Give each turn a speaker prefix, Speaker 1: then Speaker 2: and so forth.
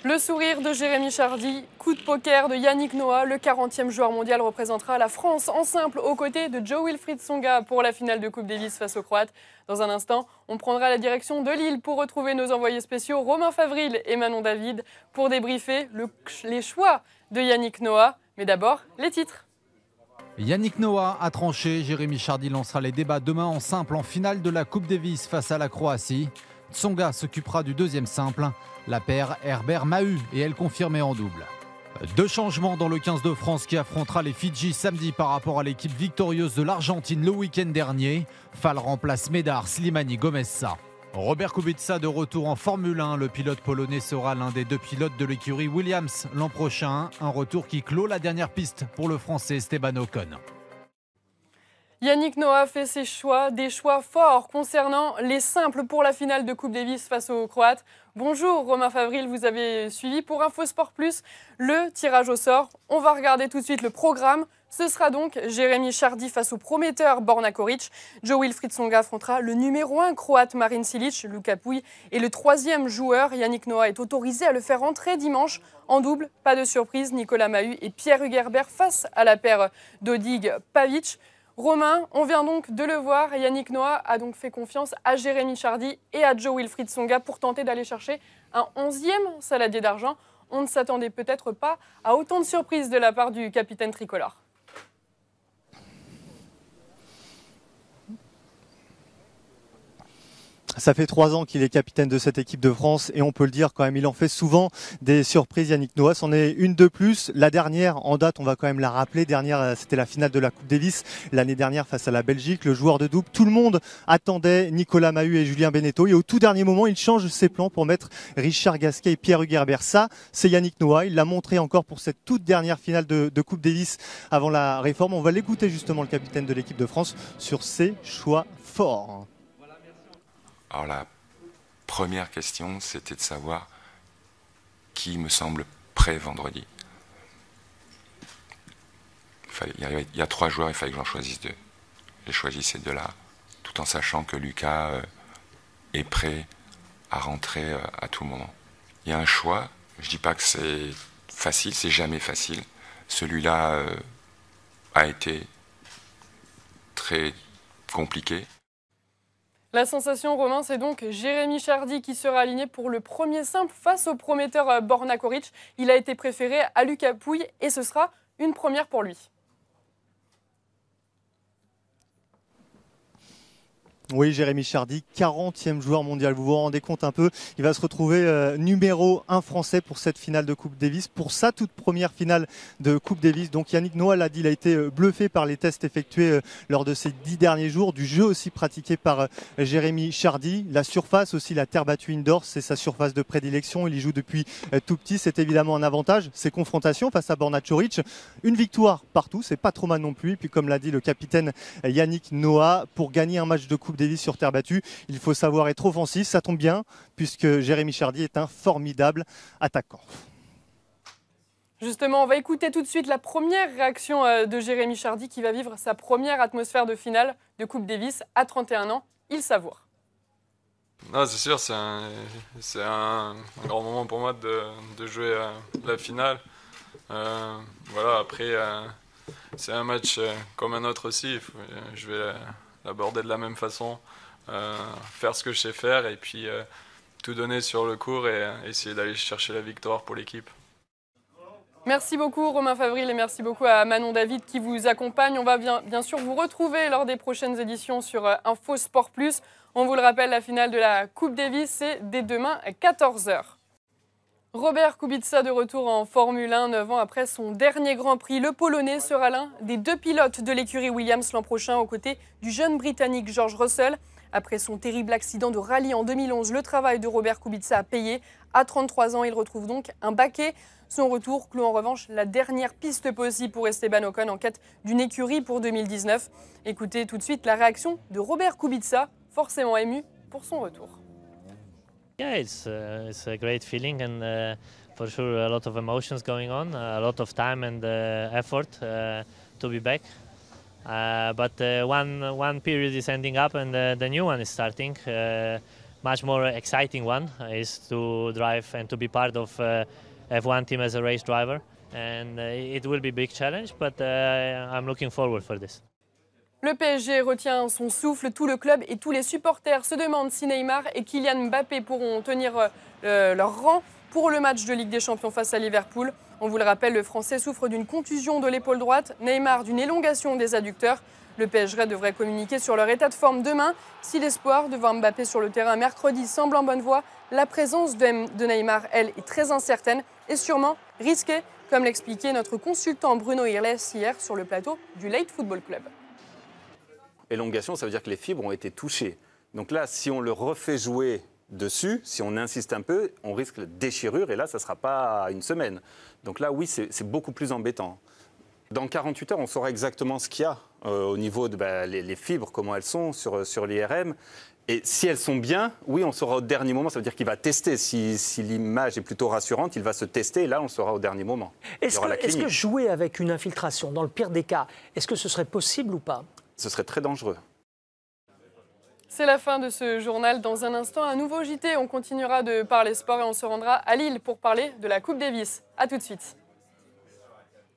Speaker 1: Le sourire de Jérémy Chardy, coup de poker de Yannick Noah, le 40e joueur mondial représentera la France en simple aux côtés de Jo-Wilfried Tsonga pour la finale de Coupe Davis face aux Croates. Dans un instant, on prendra la direction de Lille pour retrouver nos envoyés spéciaux Romain Favril et Manon David pour débriefer les choix de Yannick Noah. Mais d'abord, les titres.
Speaker 2: Yannick Noah a tranché, Jérémy Chardy lancera les débats demain en simple en finale de la Coupe Davis face à la Croatie. Tsonga s'occupera du deuxième simple. La paire Herbert-Mahut et elle confirmée en double. Deux changements dans le 15 de France qui affrontera les Fidji samedi par rapport à l'équipe victorieuse de l'Argentine le week-end dernier. Fall remplace Médard Slimani Gomez-Sa. Robert Kubica de retour en Formule 1. Le pilote polonais sera l'un des deux pilotes de l'écurie Williams l'an prochain. Un retour qui clôt la dernière piste pour le Français Esteban Ocon.
Speaker 1: Yannick Noah fait ses choix, des choix forts concernant les simples pour la finale de Coupe Davis face aux Croates. Bonjour Romain Favril, vous avez suivi pour Infosport Plus le tirage au sort. On va regarder tout de suite le programme. Ce sera donc Jérémy Chardy face au prometteur Borna Coric. Jo-Wilfried Tsonga affrontera le numéro 1 croate Marin Cilic, Luka Pouille. Et le troisième joueur, Yannick Noah, est autorisé à le faire entrer dimanche. En double, pas de surprise, Nicolas Mahut et Pierre Hugerbert face à la paire Dodig-Pavic. Romain, on vient donc de le voir, Yannick Noah a donc fait confiance à Jérémy Chardy et à Jo-Wilfried Tsonga pour tenter d'aller chercher un 11e saladier d'argent. On ne s'attendait peut-être pas à autant de surprises de la part du capitaine tricolore.
Speaker 3: Ça fait 3 ans qu'il est capitaine de cette équipe de France et on peut le dire quand même, il en fait souvent des surprises. Yannick Noah, c'en est une de plus. La dernière en date, on va quand même la rappeler. Dernière, c'était la finale de la Coupe Davis l'année dernière face à la Belgique. Le joueur de double, tout le monde attendait Nicolas Mahut et Julien Beneteau. Et au tout dernier moment, il change ses plans pour mettre Richard Gasquet et Pierre Hugerbert. Ça, c'est Yannick Noah. Il l'a montré encore pour cette toute dernière finale de Coupe Davis avant la réforme. On va l'écouter justement, le capitaine de l'équipe de France, sur ses choix forts.
Speaker 4: Alors la première question, c'était de savoir qui me semble prêt vendredi. Il y a 3 joueurs, il fallait que j'en choisisse 2. J'ai choisi ces 2-là, tout en sachant que Lucas est prêt à rentrer à tout moment. Il y a un choix, je ne dis pas que c'est facile, c'est jamais facile. Celui-là a été très compliqué.
Speaker 1: La sensation, Romain, c'est donc Jérémy Chardy qui sera aligné pour le premier simple face au prometteur Borna Coric. Il a été préféré à Luka Pouille et ce sera une première pour lui.
Speaker 3: Oui, Jérémy Chardy, 40e joueur mondial. Vous vous rendez compte un peu, il va se retrouver numéro 1 français pour cette finale de Coupe Davis, pour sa toute première finale de Coupe Davis. Donc Yannick Noah l'a dit, il a été bluffé par les tests effectués lors de ces 10 derniers jours, du jeu aussi pratiqué par Jérémy Chardy. La surface aussi, la terre battue indoor, c'est sa surface de prédilection. Il y joue depuis tout petit, c'est évidemment un avantage. Ses confrontations face à Borna Coric, une victoire partout, c'est pas trop mal non plus. Et puis comme l'a dit le capitaine Yannick Noah, pour gagner un match de Coupe Davis sur terre battue, il faut savoir être offensif. Ça tombe bien puisque Jérémy Chardy est un formidable attaquant.
Speaker 1: Justement, on va écouter tout de suite la première réaction de Jérémy Chardy qui va vivre sa première atmosphère de finale de Coupe Davis à 31 ans. Il savoure.
Speaker 5: Non, c'est sûr, c'est un grand moment pour moi de jouer la finale. Voilà, après, c'est un match comme un autre aussi. Je vais l'aborder de la même façon, faire ce que je sais faire et puis tout donner sur le court et essayer d'aller chercher la victoire pour l'équipe.
Speaker 1: Merci beaucoup Romain Favril et merci beaucoup à Manon David qui vous accompagne. On va bien sûr vous retrouver lors des prochaines éditions sur Infosport Plus. On vous le rappelle, la finale de la Coupe Davis, c'est dès demain à 14h. Robert Kubica de retour en Formule 1, 9 ans après son dernier Grand Prix. Le Polonais sera l'un des 2 pilotes de l'écurie Williams l'an prochain aux côtés du jeune Britannique George Russell. Après son terrible accident de rallye en 2011, le travail de Robert Kubica a payé. À 33 ans, il retrouve donc un baquet. Son retour clôt en revanche la dernière piste possible pour Esteban Ocon en quête d'une écurie pour 2019. Écoutez tout de suite la réaction de Robert Kubica, forcément ému pour son retour.
Speaker 6: Yeah, it's a great feeling and for sure a lot of emotions going on, a lot of time and effort to be back. But one period is ending up and the new one is starting. much more exciting one is to drive and to be part of F1 team as a race driver. And it will be a big challenge, but I'm looking forward for this.
Speaker 1: Le PSG retient son souffle, tout le club et tous les supporters se demandent si Neymar et Kylian Mbappé pourront tenir leur rang pour le match de Ligue des Champions face à Liverpool. On vous le rappelle, le Français souffre d'une contusion de l'épaule droite, Neymar d'une élongation des adducteurs. Le PSG devrait communiquer sur leur état de forme demain. Si l'espoir de voir Mbappé sur le terrain mercredi semble en bonne voie, la présence de Neymar, elle, est très incertaine et sûrement risquée, comme l'expliquait notre consultant Bruno Irles hier sur le plateau du Late Football Club.
Speaker 7: Élongation, ça veut dire que les fibres ont été touchées. Donc là, si on le refait jouer dessus, si on insiste un peu, on risque la déchirure et là, ça ne sera pas une semaine. Donc là, oui, c'est beaucoup plus embêtant. Dans 48 heures, on saura exactement ce qu'il y a au niveau de les fibres, comment elles sont sur l'IRM. Et si elles sont bien, oui, on saura au dernier moment. Ça veut dire qu'il va tester. Si l'image est plutôt rassurante, il va se tester et là, on saura au dernier moment.
Speaker 8: Est-ce que jouer avec une infiltration, dans le pire des cas, est-ce que ce serait possible ou pas ?
Speaker 7: Ce serait très dangereux.
Speaker 1: C'est la fin de ce journal. Dans un instant, un nouveau JT. On continuera de parler sport et on se rendra à Lille pour parler de la Coupe Davis. A tout de suite.